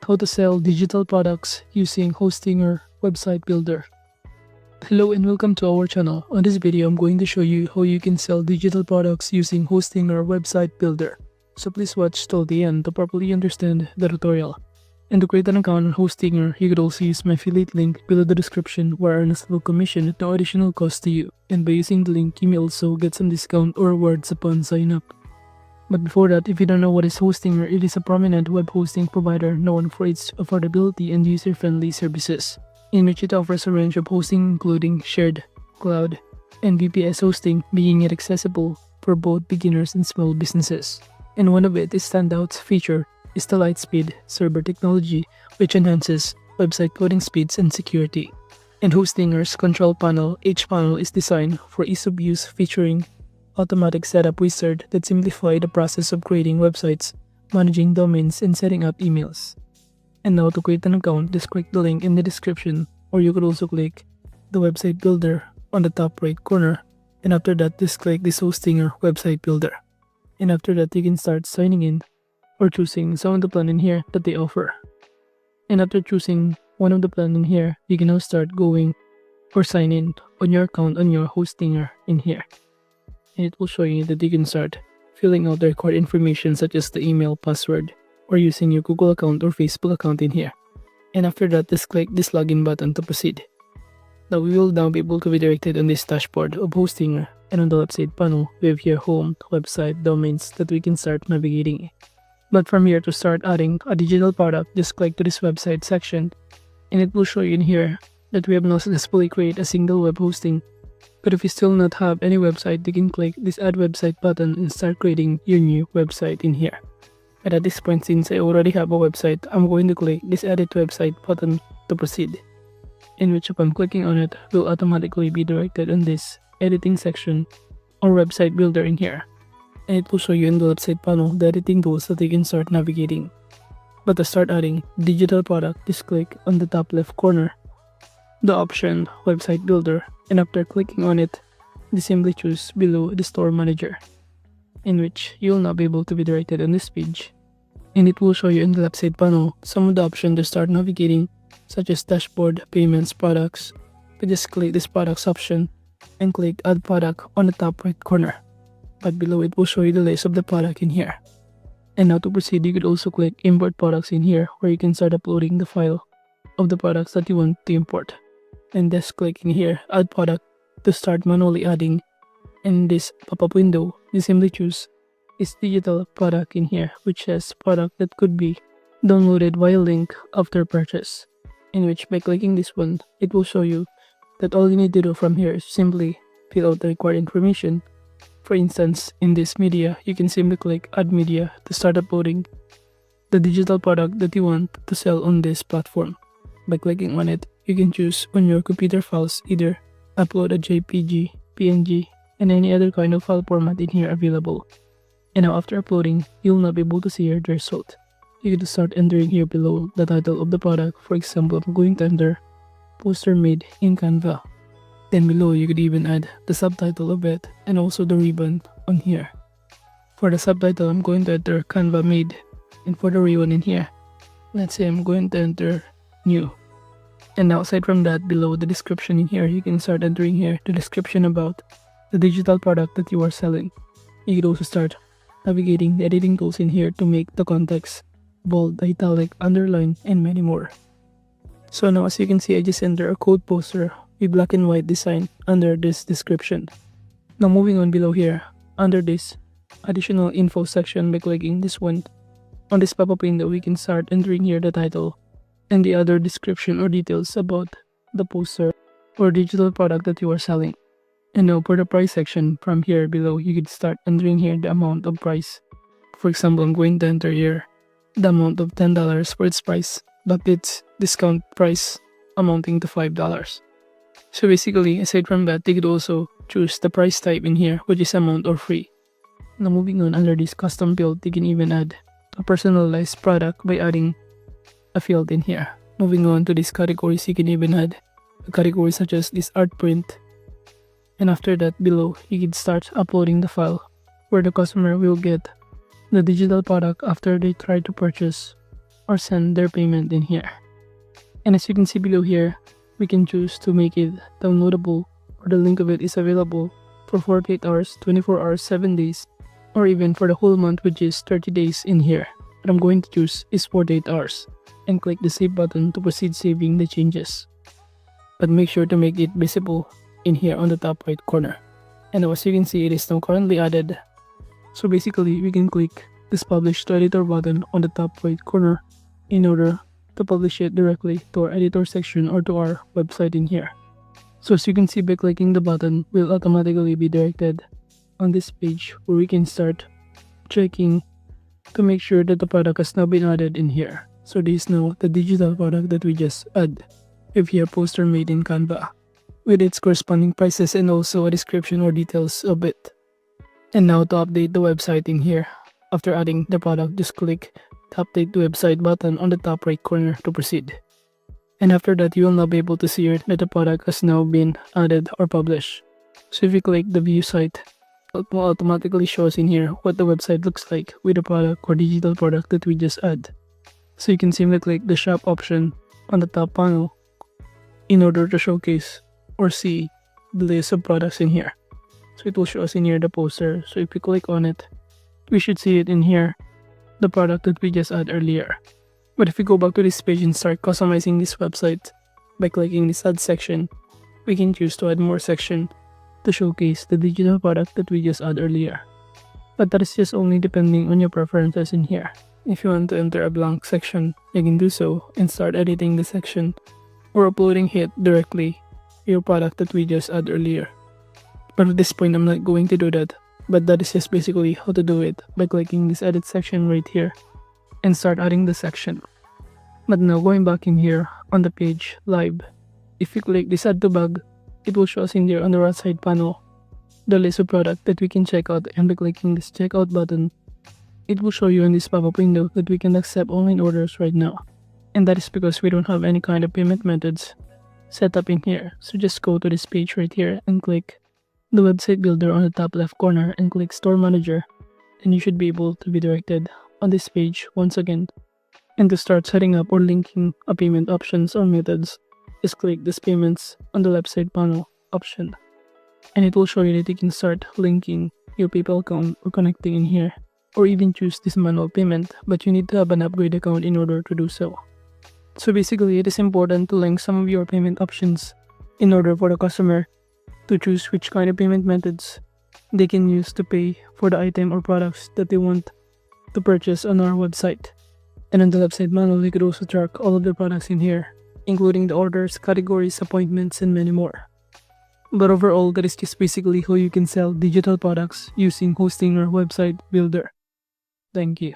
how to sell digital products using hosting or website builder. Hello and welcome to our channel. On this video, I'm going to show you how you can sell digital products using hosting or website builder. So please watch till the end to properly understand the tutorial. And to create an account on Hostinger, you could also use my affiliate link below the description where I earn a small commission at no additional cost to you. And by using the link, you may also get some discount or rewards upon sign up. But before that, if you don't know what is Hostinger, it is a prominent web hosting provider known for its affordability and user-friendly services, in which it offers a range of hosting including shared, cloud, and VPS hosting, making it accessible for both beginners and small businesses. And one of its standout feature is the Lightspeed server technology, which enhances website coding speeds and security. And Hostinger's control panel, each panel is designed for ease of use, featuring automatic setup wizard that simplify the process of creating websites, managing domains, and setting up emails. And now to create an account, just click the link in the description, or you could also click the website builder on the top right corner, and after that just click this Hostinger website builder. And after that you can start signing in or choosing some of the plan in here that they offer. And after choosing one of the plan in here, you can now start going or sign in on your account on your Hostinger in here. And it will show you that you can start filling out the required information such as the email, password, or using your Google account or Facebook account in here. And after that, just click this login button to proceed. Now we will now be able to be directed on this dashboard of Hostinger, and on the left side panel, we have here home, website, domains that we can start navigating. But from here, to start adding a digital product, just click to this website section, and it will show you in here that we have now successfully created a single web hosting. But if you still not have any website, you can click this add website button and start creating your new website in here. And at this point, since I already have a website, I'm going to click this edit website button to proceed, in which upon clicking on it, will automatically be directed on this editing section or website builder in here. And it will show you in the left side panel the editing tools that you can start navigating. But to start adding digital product, just click on the top left corner the option website builder, and after clicking on it, you simply choose below the store manager, in which you will now be able to be directed on this page. And it will show you in the left side panel some of the options to start navigating, such as dashboard, payments, products. But just click this products option and click add product on the top right corner. But below it will show you the list of the product in here. And now to proceed, you could also click import products in here, where you can start uploading the file of the products that you want to import. And just clicking here add product to start manually adding. In this pop-up window, you simply choose this digital product in here, which has product that could be downloaded via link after purchase, in which by clicking this one, it will show you that all you need to do from here is simply fill out the required information. For instance, in this media, you can simply click add media to start uploading the digital product that you want to sell on this platform. By clicking on it, you can choose on your computer files, either upload a JPG, PNG, and any other kind of file format in here available. And now after uploading, you'll now be able to see here the result. You can start entering here below the title of the product. For example, I'm going to enter poster made in Canva. Then below, you could even add the subtitle of it and also the ribbon on here. For the subtitle, I'm going to enter Canva made, and for the ribbon in here, let's say I'm going to enter new. And now aside from that, below the description in here, you can start entering here the description about the digital product that you are selling. You could also start navigating the editing tools in here to make the context bold, italic, underline, and many more. So now as you can see, I just enter a code poster with black and white design under this description. Now moving on below here, under this additional info section, by clicking this one, on this pop-up window, we can start entering here the title and the other description or details about the poster or digital product that you are selling. And now for the price section, from here below, you could start entering here the amount of price. For example, I'm going to enter here the amount of $10 for its price, but its discount price amounting to $5. So basically, aside from that, you could also choose the price type in here, which is amount or free. Now moving on, under this custom field, you can even add a personalized product by adding a field in here. Moving on to these categories, you can even add a category such as this art print. And after that, below, you can start uploading the file where the customer will get the digital product after they try to purchase or send their payment in here. And as you can see below here, we can choose to make it downloadable, or the link of it is available for 48 hours, 24 hours, 7 days, or even for the whole month, which is 30 days in here. What I'm going to choose is 48 hours and click the save button to proceed saving the changes. But make sure to make it visible in here on the top right corner. And as you can see, it is now currently added. So basically, we can click this publish to editor button on the top right corner in order to publish it directly to our editor section or to our website in here. So as you can see, by clicking the button, we'll automatically be directed on this page where we can start checking to make sure that the product has now been added in here. So this is now the digital product that we just add with here poster made in Canva with its corresponding prices and also a description or details of it. And now to update the website in here, after adding the product, just click the update the website button on the top right corner to proceed. And after that, you will now be able to see that the product has now been added or published. So if you click the view site, it will automatically show us in here what the website looks like with the product or digital product that we just add. So you can simply click the shop option on the top panel in order to showcase or see the list of products in here. So it will show us in here the poster. So if you click on it, we should see it in here, the product that we just add earlier. But if we go back to this page and start customizing this website by clicking this add section, we can choose to add more section to showcase the digital product that we just add earlier. But that is just only depending on your preferences in here. If you want to enter a blank section, you can do so and start editing the section or uploading it directly your product that we just add earlier. But at this point, I'm not going to do that, but that is just basically how to do it by clicking this edit section right here and start adding the section. But now going back in here on the page live, if you click this add to bag, it will show us in there on the right side panel the list of product that we can check out, and by clicking this checkout button, it will show you in this pop-up window that we can accept online orders right now. And that is because we don't have any kind of payment methods set up in here. So just go to this page right here and click the website builder on the top left corner and click store manager, and you should be able to be directed on this page once again. And to start setting up or linking a payment options or methods, just click this payments on the left side panel option, and it will show you that you can start linking your PayPal account or connecting in here, or even choose this manual payment, but you need to have an upgrade account in order to do so. So basically, it is important to link some of your payment options in order for the customer to choose which kind of payment methods they can use to pay for the item or products that they want to purchase on our website. And on the left side panel, you could also track all of the products in here, including the orders, categories, appointments, and many more. But overall, that is just basically how you can sell digital products using hosting or website builder. Thank you.